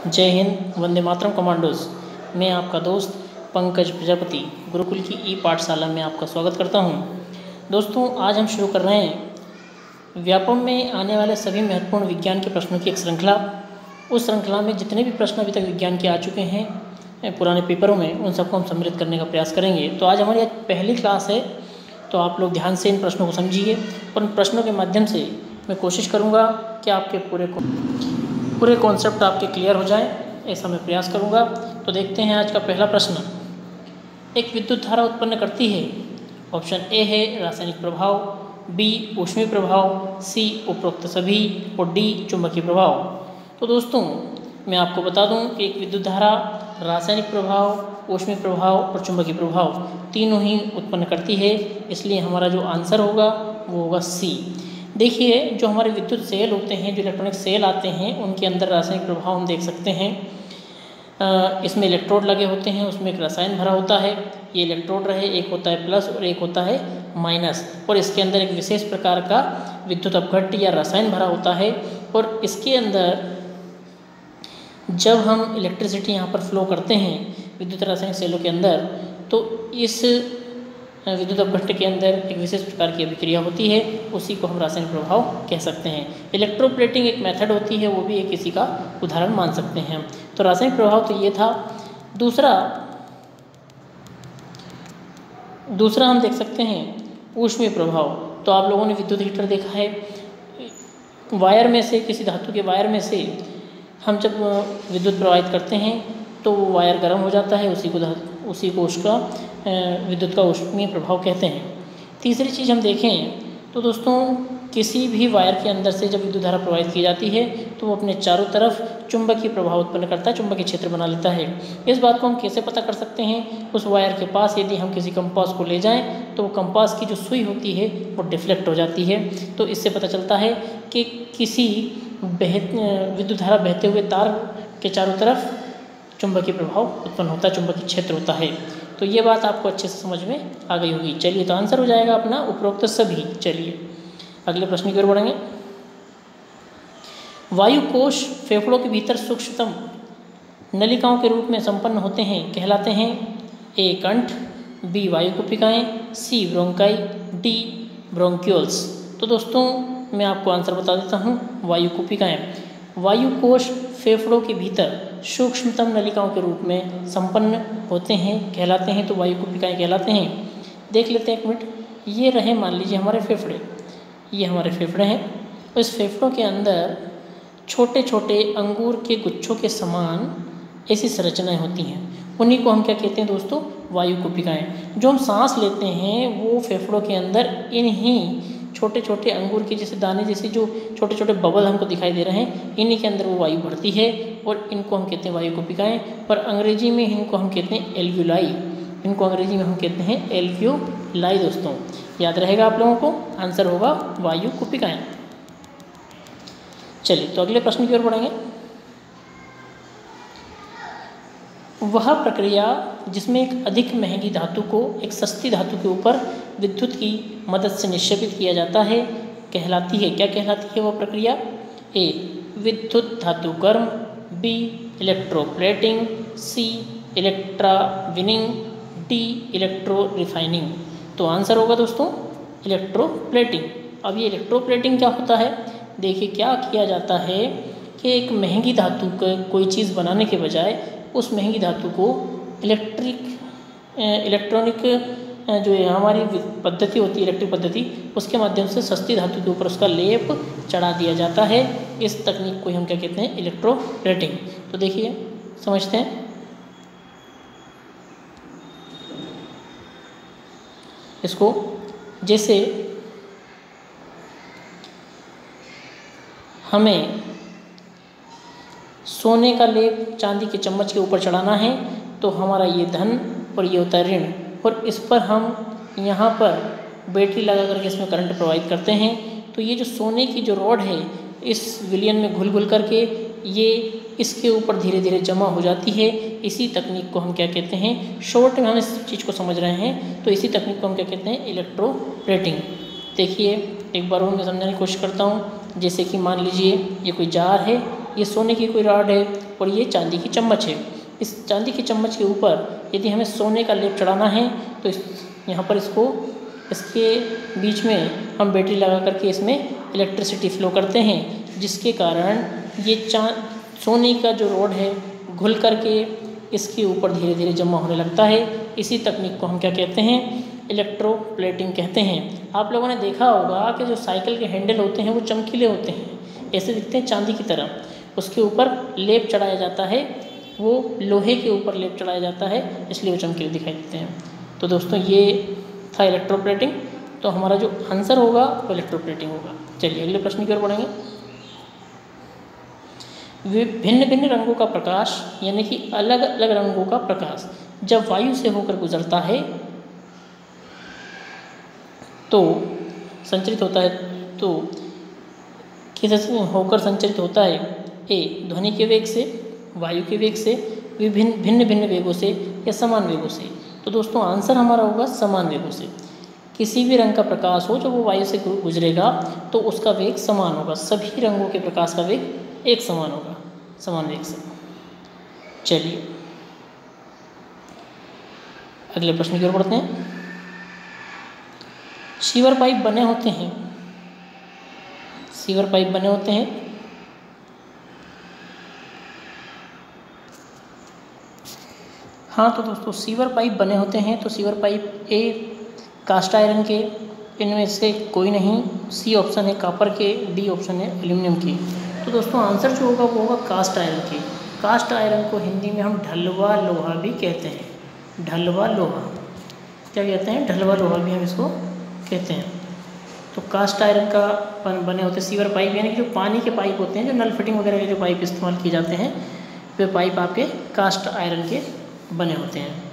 जय हिंद, वंदे मातरम कमांडोज। मैं आपका दोस्त पंकज प्रजापति गुरुकुल की ई पाठशाला में आपका स्वागत करता हूं। दोस्तों, आज हम शुरू कर रहे हैं व्यापम में आने वाले सभी महत्वपूर्ण विज्ञान के प्रश्नों की एक श्रृंखला। उस श्रृंखला में जितने भी प्रश्न अभी तक विज्ञान के आ चुके हैं पुराने पेपरों में, उन सबको हम सम्मिलित करने का प्रयास करेंगे। तो आज हमारी पहली क्लास है, तो आप लोग ध्यान से इन प्रश्नों को समझिए और इन प्रश्नों के माध्यम से मैं कोशिश करूँगा कि आपके पूरे कॉन्सेप्ट आपके क्लियर हो जाए, ऐसा मैं प्रयास करूँगा। तो देखते हैं आज का पहला प्रश्न। एक विद्युत धारा उत्पन्न करती है। ऑप्शन ए है रासायनिक प्रभाव, बी ऊष्मीय प्रभाव, सी उपरोक्त सभी और डी चुंबकीय प्रभाव। तो दोस्तों, मैं आपको बता दूं कि एक विद्युत धारा रासायनिक प्रभाव, ऊष्मीय प्रभाव और चुंबकीय प्रभाव तीनों ही उत्पन्न करती है, इसलिए हमारा जो आंसर होगा वो होगा सी। देखिए, जो हमारे विद्युत सेल होते हैं, जो इलेक्ट्रॉनिक सेल आते हैं, उनके अंदर रासायनिक प्रभाव हम देख सकते हैं। इसमें इलेक्ट्रोड लगे होते हैं, उसमें एक रसायन भरा होता है। ये इलेक्ट्रोड रहे, एक होता है प्लस और एक होता है माइनस, और इसके अंदर एक विशेष प्रकार का विद्युत अपघट्य या रसायन भरा होता है। और इसके अंदर जब हम इलेक्ट्रिसिटी यहाँ पर फ्लो करते हैं विद्युत रासायनिक सेलों के अंदर, तो इस विद्युत अपघट्य के अंदर एक विशेष प्रकार की अभिक्रिया होती है, उसी को हम रासायनिक प्रभाव कह सकते हैं। इलेक्ट्रोप्लेटिंग एक मेथड होती है, वो भी एक इसी का उदाहरण मान सकते हैं। तो रासायनिक प्रभाव तो ये था। दूसरा हम देख सकते हैं ऊष्मीय प्रभाव। तो आप लोगों ने विद्युत हीटर देखा है, वायर में से, किसी धातु के वायर में से हम जब विद्युत प्रवाहित करते हैं तो वो वायर गर्म हो जाता है, उसी को उसका विद्युत का ऊष्मीय प्रभाव कहते हैं। तीसरी चीज़ हम देखें तो दोस्तों, किसी भी वायर के अंदर से जब विद्युत धारा प्रवाहित की जाती है तो वो अपने चारों तरफ चुंबकीय प्रभाव उत्पन्न करता है, चुंबकीय क्षेत्र बना लेता है। इस बात को हम कैसे पता कर सकते हैं? उस वायर के पास यदि हम किसी कंपास को ले जाएं तो वो कंपास की जो सुई होती है वो डिफ्लेक्ट हो जाती है। तो इससे पता चलता है कि किसी विद्युत धारा बहते हुए तार के चारों तरफ चुंबकीय प्रभाव उत्पन्न होता है, चुंबकीय क्षेत्र होता है। तो ये बात आपको अच्छे से समझ में आ गई होगी। चलिए, तो आंसर हो जाएगा अपना उपरोक्त सभी। चलिए अगले प्रश्न की ओर बढ़ेंगे। वायु कोश फेफड़ों के भीतर सूक्ष्मतम नलिकाओं के रूप में संपन्न होते हैं, कहलाते हैं ए कंठ, बी वायु कुपिकाएँ, सी ब्रोंकाई, डी ब्रोंक्यूल्स। तो दोस्तों, मैं आपको आंसर बता देता हूँ, वायु कुपिकाएँ। वायु कोश फेफड़ों के भीतर सूक्ष्मतम नलिकाओं के रूप में संपन्न होते हैं, कहलाते हैं, तो वायु कुपिकाएँ कहलाते हैं। देख लेते हैं एक मिनट। ये रहे, मान लीजिए हमारे फेफड़े, ये हमारे फेफड़े हैं। इस फेफड़ों के अंदर छोटे छोटे अंगूर के गुच्छों के समान ऐसी संरचनाएं होती हैं, उन्हीं को हम क्या कहते हैं दोस्तों? वायु कुपिकाएँ। जो हम सांस लेते हैं वो फेफड़ों के अंदर इन्हीं छोटे छोटे अंगूर के जैसे दाने जैसे जो छोटे छोटे बबल हमको दिखाई दे रहे हैं, इन्हीं के अंदर वो वायु भरती है और इनको हम कहते हैं वायु कुपिकाएँ। पर अंग्रेजी में इनको हम कहते हैं एल्व्यूलाई। इनको अंग्रेजी में हम कहते हैं एल्व्यूलाई। दोस्तों, याद रहेगा आप लोगों को, आंसर होगा वायु कुपिकाएँ। चलिए, तो अगले प्रश्न की ओर बढ़ेंगे। वह प्रक्रिया जिसमें एक अधिक महंगी धातु को एक सस्ती धातु के ऊपर विद्युत की मदद से निक्षेपित किया जाता है, कहलाती है, क्या कहलाती है वह प्रक्रिया? ए विद्युत धातुकर्म, बी इलेक्ट्रोप्लेटिंग, सी इलेक्ट्राविनिंग, डी इलेक्ट्रो रिफाइनिंग। तो आंसर होगा दोस्तों इलेक्ट्रोप्लेटिंग। अब ये इलेक्ट्रोप्लेटिंग क्या होता है? देखिए, क्या किया जाता है कि एक महंगी धातु का कोई चीज़ बनाने के बजाय उस महंगी धातु को इलेक्ट्रॉनिक जो हमारी पद्धति होती है, इलेक्ट्रिक पद्धति, उसके माध्यम से सस्ती धातु के ऊपर उसका लेप चढ़ा दिया जाता है। इस तकनीक को हम क्या कहते हैं? इलेक्ट्रोप्लेटिंग। तो देखिए, समझते हैं। इसको जैसे हमें सोने का लेप चांदी के चम्मच के ऊपर चढ़ाना है, तो हमारा ये धन और ये होता है ऋण, और इस पर हम यहाँ पर बैटरी लगा करके इसमें करंट प्रवाहित करते हैं। तो ये जो सोने की जो रॉड है, इस विलयन में घुल घुल करके ये इसके ऊपर धीरे धीरे जमा हो जाती है। इसी तकनीक को हम क्या कहते हैं? शॉर्ट में हम इस चीज़ को समझ रहे हैं, तो इसी तकनीक को हम क्या कहते हैं? इलेक्ट्रोप्लेटिंग। देखिए, एक बार और मैं समझाने की कोशिश करता हूँ। जैसे कि मान लीजिए ये कोई जार है ये सोने की कोई रॉड है और ये चांदी की चम्मच है। इस चांदी की चम्मच के ऊपर यदि हमें सोने का लेप चढ़ाना है तो यहाँ पर इसके बीच में हम बैटरी लगा करके इसमें इलेक्ट्रिसिटी फ्लो करते हैं, जिसके कारण ये सोने का जो रॉड है घुल करके इसके ऊपर धीरे धीरे जमा होने लगता है। इसी तकनीक को हम क्या कहते हैं? इलेक्ट्रोप्लेटिंग कहते हैं। आप लोगों ने देखा होगा कि जो साइकिल के हैंडल होते हैं वो चमकीले होते हैं, ऐसे दिखते हैं चांदी की तरह। उसके ऊपर लेप चढ़ाया जाता है, वो लोहे के ऊपर लेप चढ़ाया जाता है, इसलिए वो चमकीले दिखाई देते हैं। तो दोस्तों ये था इलेक्ट्रोप्लेटिंग। तो हमारा जो आंसर होगा वो इलेक्ट्रोप्लेटिंग होगा। चलिए अगले प्रश्न की ओर बढ़ेंगे। भिन्न भिन्न रंगों का प्रकाश यानी कि अलग अलग रंगों का प्रकाश जब वायु से होकर गुजरता है तो संचरित होता है, तो किससे होकर संचरित होता है? ए ध्वनि के वेग से, वायु के वेग से, भिन्न भिन्न वेगों से या समान वेगों से। तो दोस्तों आंसर हमारा होगा समान वेगों से। किसी भी रंग का प्रकाश हो जब वो वायु से गुजरेगा तो उसका वेग समान होगा। सभी रंगों के प्रकाश का वेग एक समान होगा, समान वेग से। चलिए अगले प्रश्न की ओर बढ़ते हैं। सीवर पाइप बने होते हैं, सीवर पाइप बने होते हैं हाँ, तो दोस्तों सीवर पाइप बने होते हैं। तो sewer pipe A cast iron के, इनमें से कोई नहीं। सी ऑप्शन है कॉपर के, डी ऑप्शन है एल्यूमिनियम की। तो दोस्तों आंसर जो होगा वो होगा कास्ट आयरन के। कास्ट आयरन को हिंदी में हम ढलवा लोहा भी कहते हैं। ढलवा लोहा क्या कहते हैं? ढलवा लोहा भी हम इसको कहते हैं। तो कास्ट आयरन का बने होते सीवर पाइप, यानी कि जो पानी के पाइप होते हैं, जो नल फिटिंग वगैरह के जो पाइप इस्तेमाल किए जाते हैं, वे पाइप आपके कास्ट आयरन के बने होते हैं।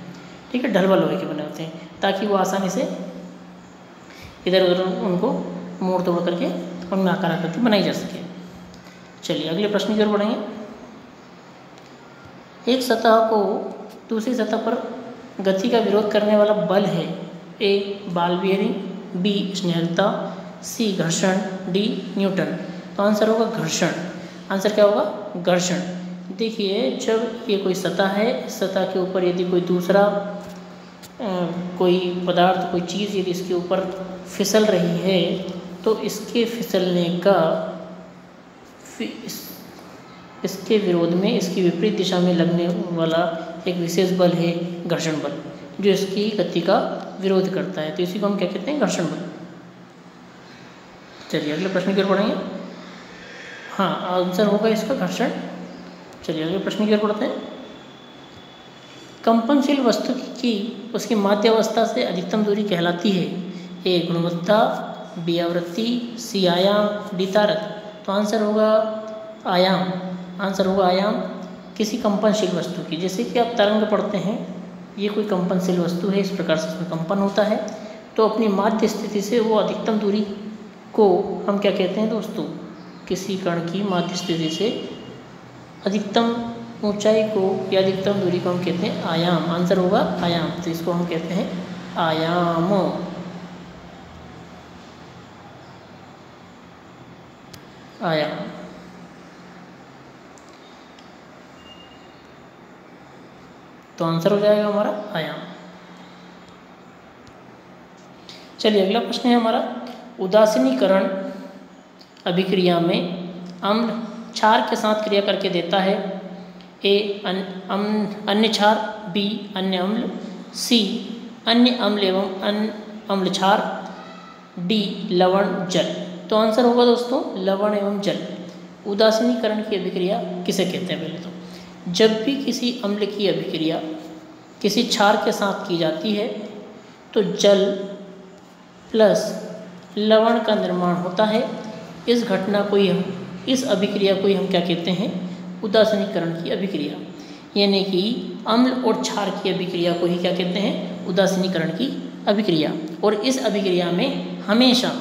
ठीक है, ढलवा लोहे के बने होते हैं, ताकि वो आसानी से इधर उधर उनको मोड़ तोड़ करके उनमें आकार आकृति बनाई जा सके। चलिए अगले प्रश्न की ओर बढ़ेंगे। एक सतह को दूसरी सतह पर गति का विरोध करने वाला बल है। ए बॉल बियरिंग, बी स्नेहलता, सी घर्षण, डी न्यूटन। तो आंसर होगा घर्षण। आंसर क्या होगा? घर्षण। देखिए जब ये कोई सतह है, इस सतह के ऊपर यदि कोई दूसरा कोई पदार्थ, कोई चीज़ यदि इसके ऊपर फिसल रही है तो इसके फिसलने का इसके विरोध में, इसकी विपरीत दिशा में लगने वाला एक विशेष बल है घर्षण बल, जो इसकी गति का विरोध करता है। तो इसी को हम क्या कहते हैं? घर्षण बल। चलिए अगले प्रश्न की ओर बढ़ेंगे। हाँ, आंसर होगा इसका घर्षण। चलिए अगले प्रश्न की ओर बढ़ते हैं। कंपनशील वस्तु की उसकी माध्यावस्था से अधिकतम दूरी कहलाती है। ए गुणवत्ता, बी आवृत्ति, सी आयाम, डी तारक। तो आंसर होगा आयाम। आंसर होगा आयाम। किसी कंपनशील वस्तु की, जैसे कि आप तरंग पढ़ते हैं, ये कोई कंपनशील वस्तु है, इस प्रकार से इसमें कंपन होता है, तो अपनी माध्य स्थिति से वो अधिकतम दूरी को हम क्या कहते हैं दोस्तों? किसी कण की माध्य स्थिति से अधिकतम ऊंचाई को या अधिकतम दूरी को हम कहते हैं आयाम। आंसर होगा आयाम। तो इसको हम कहते हैं आयाम। आयाम। तो आंसर हो जाएगा हमारा आयाम। चलिए अगला प्रश्न है हमारा, उदासीनीकरण अभिक्रिया में अम्ल क्षार के साथ क्रिया करके देता है। ए अन्य क्षार, बी अन्य अम्ल, सी अन्य अम्ल एवं अन्य अम्ल क्षार, डी लवण जल। तो आंसर होगा दोस्तों लवण एवं जल। उदासीनीकरण की अभिक्रिया किसे कहते हैं? पहले तो जब भी किसी अम्ल की अभिक्रिया किसी क्षार के साथ की जाती है तो जल प्लस लवण का निर्माण होता है। इस घटना को ही इस अभिक्रिया को ही हम क्या कहते हैं? उदासीनीकरण की अभिक्रिया। यानी कि अम्ल और क्षार की अभिक्रिया को ही क्या कहते हैं? उदासीनीकरण की अभिक्रिया। और इस अभिक्रिया में हमेशा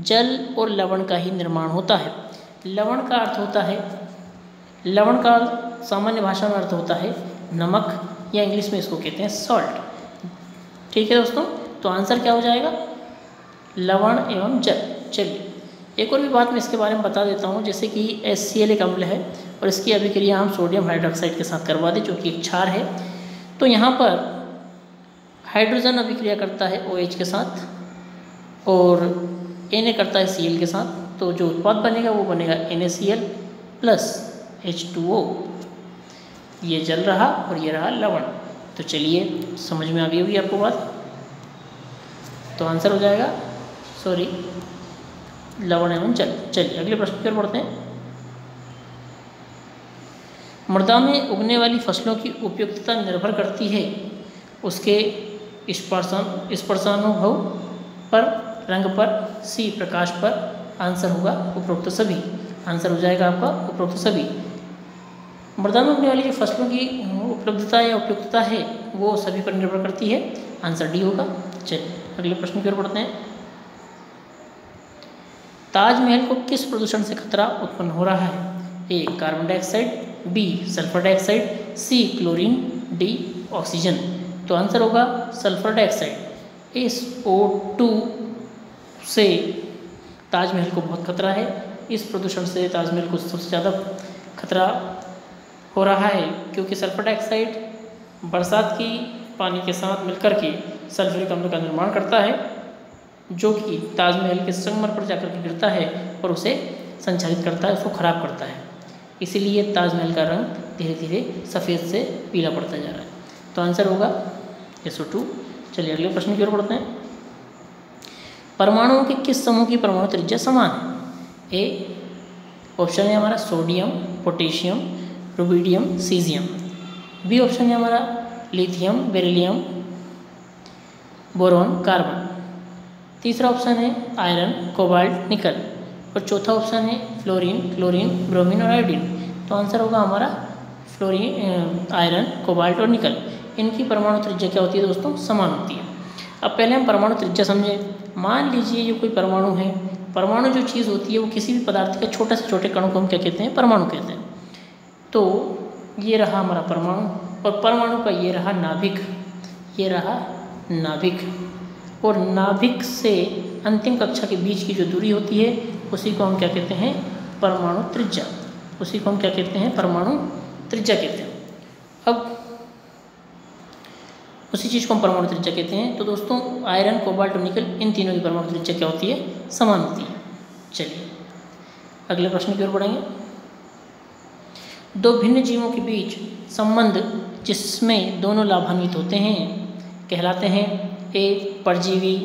जल और लवण का ही निर्माण होता है। लवण का अर्थ होता है, लवण का सामान्य भाषा में अर्थ होता है नमक, या इंग्लिश में इसको कहते हैं सॉल्ट। ठीक है दोस्तों, तो आंसर क्या हो जाएगा? लवण एवं जल। चलिए एक और भी बात मैं इसके बारे में बता देता हूँ, जैसे कि HCl एक अम्ल है और इसकी अभिक्रिया हम सोडियम हाइड्रोक्साइड के साथ करवा दें, जो कि एक क्षार है। तो यहाँ पर हाइड्रोजन अभिक्रिया करता है OH के साथ और Na करता है Cl के साथ, तो जो उत्पाद बनेगा वो बनेगा NaCl प्लस H2O। ये जल रहा और ये रहा लवण। तो चलिए समझ में आ गई होगी आपको बात। तो आंसर हो जाएगा लवण एवं जल। चलिए अगले प्रश्न पर बढ़ते हैं। मृदा में उगने वाली फसलों की उपयुक्तता निर्भर करती है उसके स्पर्शानुभव पर, रंग पर, C प्रकाश पर। आंसर होगा उपरोक्त सभी। आंसर हो जाएगा आपका उपरोक्त सभी। मृदा में उगने वाली जो फसलों की उपलब्धता या उपयुक्तता है वो सभी पर निर्भर करती है। आंसर डी होगा। चलिए अगले प्रश्न की ओर बढ़ते हैं। ताजमहल को किस प्रदूषण से खतरा उत्पन्न हो रहा है? A carbon dioxide, B sulphur dioxide, C chlorine, D oxygen. तो आंसर होगा सल्फर डाइऑक्साइड। इस O2 से ताजमहल को बहुत खतरा है। इस प्रदूषण से ताजमहल को सबसे ज़्यादा खतरा हो रहा है, क्योंकि सल्फर डाइऑक्साइड बरसात की पानी के साथ मिलकर के सल्फ्यूरिक अम्ल का निर्माण करता है, जो कि ताजमहल के संगमर पर जाकर के गिरता है और उसे संचालित करता है, उसको खराब करता है। इसीलिए ताजमहल का रंग धीरे धीरे सफ़ेद से पीला पड़ता जा रहा है। तो आंसर होगा SO2। चलिए अगले प्रश्न की ओर बढ़ते हैं। परमाणुओं के किस समूह की परमाणु त्रिज्या समान है? A ऑप्शन है हमारा sodium, potassium, rubidium, caesium. B option है हमारा लिथियम, बेरिलियम, बोरॉन, कार्बन। तीसरा ऑप्शन है आयरन, कोबाल्ट, निकल। और चौथा ऑप्शन है फ्लोरीन, क्लोरीन, ब्रोमीन और आयोडीन। तो आंसर होगा हमारा फ्लोरीन, आयरन, कोबाल्ट और निकल। इनकी परमाणु त्रिज्या क्या होती है दोस्तों? समान होती है। अब पहले हम परमाणु त्रिज्या समझें। मान लीजिए ये कोई परमाणु है। परमाणु जो चीज़ होती है वो किसी भी पदार्थ के छोटे से छोटे कणों को हम क्या कहते हैं? परमाणु कहते हैं। तो ये रहा हमारा परमाणु और परमाणु का ये रहा नाभिक, ये रहा नाभिक। और नाभिक से अंतिम कक्षा के बीच की जो दूरी होती है उसी को हम क्या कहते हैं? परमाणु त्रिज्या। उसी को हम क्या कहते हैं? परमाणु त्रिज्या कहते हैं। अब उसी चीज़ को हम परमाणु त्रिज्या कहते हैं। तो दोस्तों आयरन, कोबाल्ट और निकल, इन तीनों की परमाणु त्रिज्या क्या होती है? समान होती है। चलिए अगले प्रश्न की ओर बढ़ेंगे। दो भिन्न जीवों के बीच संबंध जिसमें दोनों लाभान्वित होते हैं कहलाते हैं A परजीवी,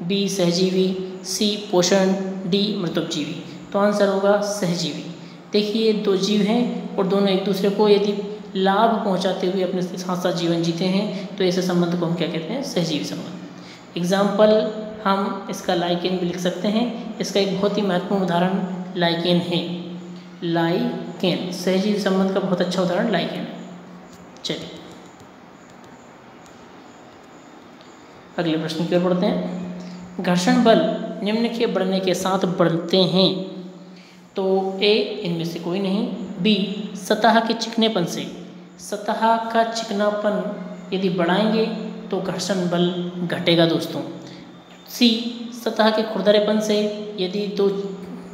B सहजीवी, C पोषण, D मृतोपजीवी। तो आंसर होगा सहजीवी। देखिए दो जीव हैं और दोनों एक दूसरे को यदि लाभ पहुंचाते हुए अपने साथ साथ जीवन जीते हैं तो ऐसे संबंध को हम क्या कहते हैं? सहजीवी संबंध। एग्जाम्पल हम इसका लाइकेन भी लिख सकते हैं। इसका एक बहुत ही महत्वपूर्ण उदाहरण लाइकेन है। लाइकेन सहजीवी संबंध का बहुत अच्छा उदाहरण लाइकेन है। चलिए अगले प्रश्न की ओर बढ़ते हैं। घर्षण बल निम्न के बढ़ने के साथ बढ़ते हैं। तो A इनमें से कोई नहीं, B सतह के चिकनेपन से। सतह का चिकनापन यदि बढ़ाएंगे तो घर्षण बल घटेगा दोस्तों। C सतह के खुरदरेपन से। यदि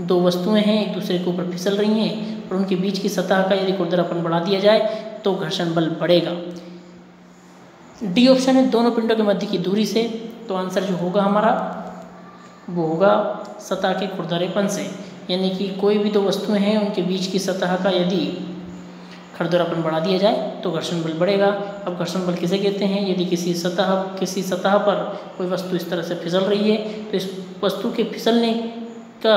दो वस्तुएं हैं एक दूसरे के ऊपर फिसल रही हैं और उनके बीच की सतह का यदि खुरदरापन बढ़ा दिया जाए तो घर्षण बल बढ़ेगा। D ऑप्शन है दोनों पिंडों के मध्य की दूरी से। तो आंसर जो होगा हमारा वो होगा सतह के खुरदरेपन से। यानी कि कोई भी दो वस्तुएं हैं उनके बीच की सतह का यदि खुरदरापन बढ़ा दिया जाए तो घर्षण बल बढ़ेगा। अब घर्षण बल किसे कहते हैं? यदि किसी सतह पर कोई वस्तु इस तरह से फिसल रही है तो इस वस्तु के फिसलने का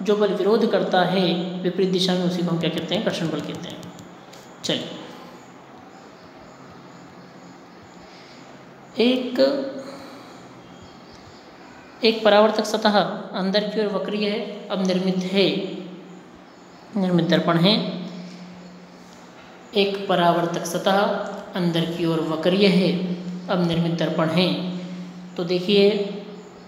जो बल विरोध करता है विपरीत दिशा में, उसी को हम क्या कहते हैं? घर्षण बल कहते हैं। चलिए एक परावर्तक सतह अंदर की ओर वक्रीय है, अब निर्मित दर्पण है। एक परावर्तक सतह अंदर की ओर वक्रीय है, अब निर्मित दर्पण है। तो देखिए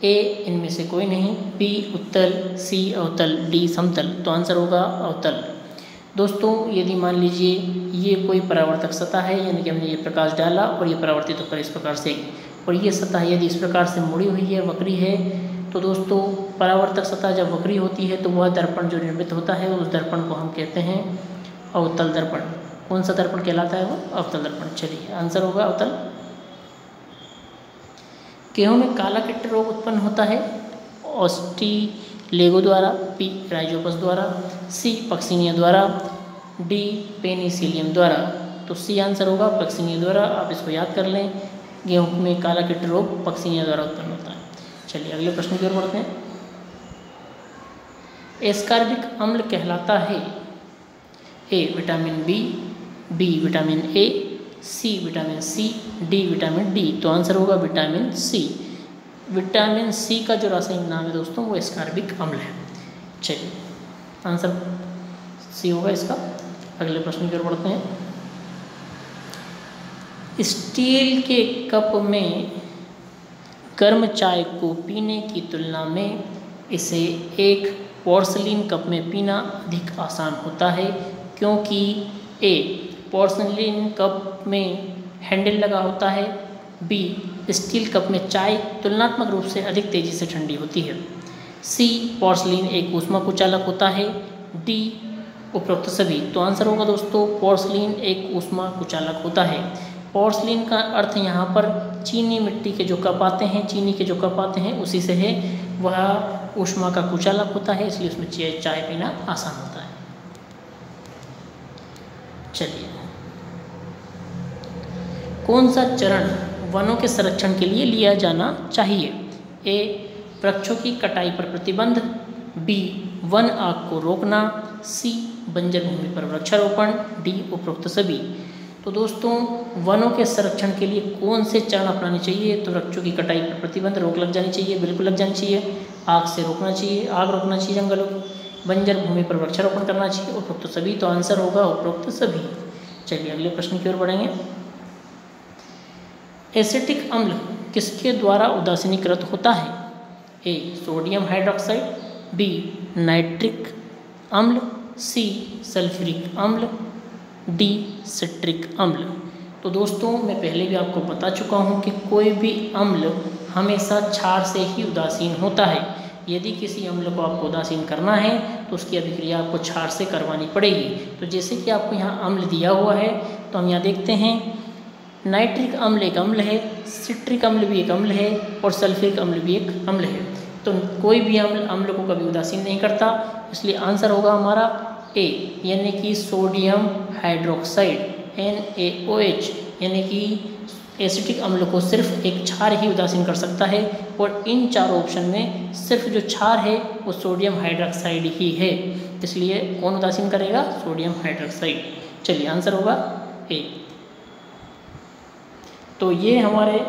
A इनमें से कोई नहीं, B उत्तल, C अवतल, D समतल। तो आंसर होगा अवतल। दोस्तों यदि मान लीजिए ये कोई परावर्तक सतह है, यानी कि हमने ये प्रकाश डाला और ये परावर्तित होकर इस प्रकार से, और ये सतह यदि इस प्रकार से मुड़ी हुई है, वक्री है, तो दोस्तों परावर्तक सतह जब वक्री होती है तो वह दर्पण जो निर्मित होता है उस दर्पण को हम कहते हैं अवतल दर्पण। कौन सा दर्पण कहलाता है? वो अवतल दर्पण। चलिए आंसर होगा अवतल। गेहूं में काला कीट रोग उत्पन्न होता है ऑस्ट्रेलेगो द्वारा, बी राइजोपस द्वारा, सी पक्सिनिया द्वारा, डी पेनिसिलियम द्वारा। तो सी आंसर होगा पक्सिनिया द्वारा। आप इसको याद कर लें, गेहूं में काला कीट रोग पक्सिनिया द्वारा उत्पन्न होता है। चलिए अगले प्रश्न की ओर बढ़ते हैं। एस्कॉर्बिक अम्ल कहलाता है A vitamin B, B vitamin A, C vitamin C, D vitamin D. तो आंसर होगा विटामिन सी। विटामिन सी का जो रासायनिक नाम है दोस्तों वो एस्कॉर्बिक अम्ल है। चलिए आंसर सी होगा इसका। अगले प्रश्न की ओर बढ़ते हैं। स्टील के कप में गर्म चाय को पीने की तुलना में इसे एक पोर्सिलीन कप में पीना अधिक आसान होता है, क्योंकि ए पोर्सिलीन कप में हैंडल लगा होता है, बी स्टील कप में चाय तुलनात्मक रूप से अधिक तेज़ी से ठंडी होती है, सी पोर्सिलीन एक ऊष्मा कुचालक होता है, डी उपरोक्त सभी। तो आंसर होगा दोस्तों पोर्सिलीन एक ऊष्मा कुचालक होता है। पोर्सिलीन का अर्थ यहाँ पर चीनी मिट्टी के जो कप आते हैं, चीनी के जो कप आते हैं उसी से है, वह ऊष्मा का कुचालक होता है, इसलिए उसमें चाय पीना आसान होता है। चलिए कौन सा चरण वनों के संरक्षण के लिए लिया जाना चाहिए? ए वृक्षों की कटाई पर प्रतिबंध, बी वन आग को रोकना, सी बंजर भूमि पर वृक्षारोपण, डी उपरोक्त सभी। तो दोस्तों वनों के संरक्षण के लिए कौन से चरण अपनाने चाहिए? तो वृक्षों की कटाई पर प्रतिबंध, रोक लग जानी चाहिए, बिल्कुल लग जानी चाहिए। आग से रोकना चाहिए, आग रोकना चाहिए जंगलों की। बंजर भूमि पर वृक्षारोपण करना चाहिए, उपरोक्त सभी। तो आंसर होगा उपरोक्त सभी। चलिए अगले प्रश्न की ओर बढ़ेंगे। एसिटिक अम्ल किसके द्वारा उदासीनीकृत होता है? A sodium hydroxide, B nitric अम्ल, सी सल्फ्यूरिक अम्ल, डी सिट्रिक अम्ल। तो दोस्तों मैं पहले भी आपको बता चुका हूँ कि कोई भी अम्ल हमेशा क्षार से ही उदासीन होता है। यदि किसी अम्ल को आपको उदासीन करना है तो उसकी अभिक्रिया आपको क्षार से करवानी पड़ेगी। तो जैसे कि आपको यहाँ अम्ल दिया हुआ है तो हम यहाँ देखते हैं नाइट्रिक अम्ल एक अम्ल है, सिट्रिक अम्ल भी एक अम्ल है और सल्फ्यूरिक अम्ल भी एक अम्ल है। तो कोई भी अम्ल को कभी उदासीन नहीं करता, इसलिए आंसर होगा हमारा ए यानी कि सोडियम हाइड्रोक्साइड NaOH, यानी कि एसिटिक अम्ल को सिर्फ एक क्षार ही उदासीन कर सकता है और इन चारों ऑप्शन में सिर्फ जो क्षार है वो सोडियम हाइड्रोक्साइड ही है, इसलिए कौन उदासीन करेगा? Sodium hydroxide. चलिए आंसर होगा ए। तो ये हमारे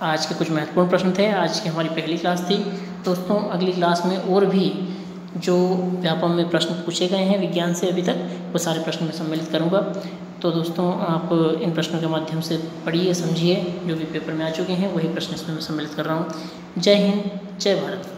आज के कुछ महत्वपूर्ण प्रश्न थे। आज की हमारी पहली क्लास थी दोस्तों। अगली क्लास में और भी जो व्यापम में प्रश्न पूछे गए हैं विज्ञान से अभी तक, वो सारे प्रश्न मैं सम्मिलित करूंगा। तो दोस्तों आप इन प्रश्नों के माध्यम से पढ़िए, समझिए, जो भी पेपर में आ चुके हैं वही प्रश्न इसमें मैं सम्मिलित कर रहा हूँ। जय हिंद, जय भारत।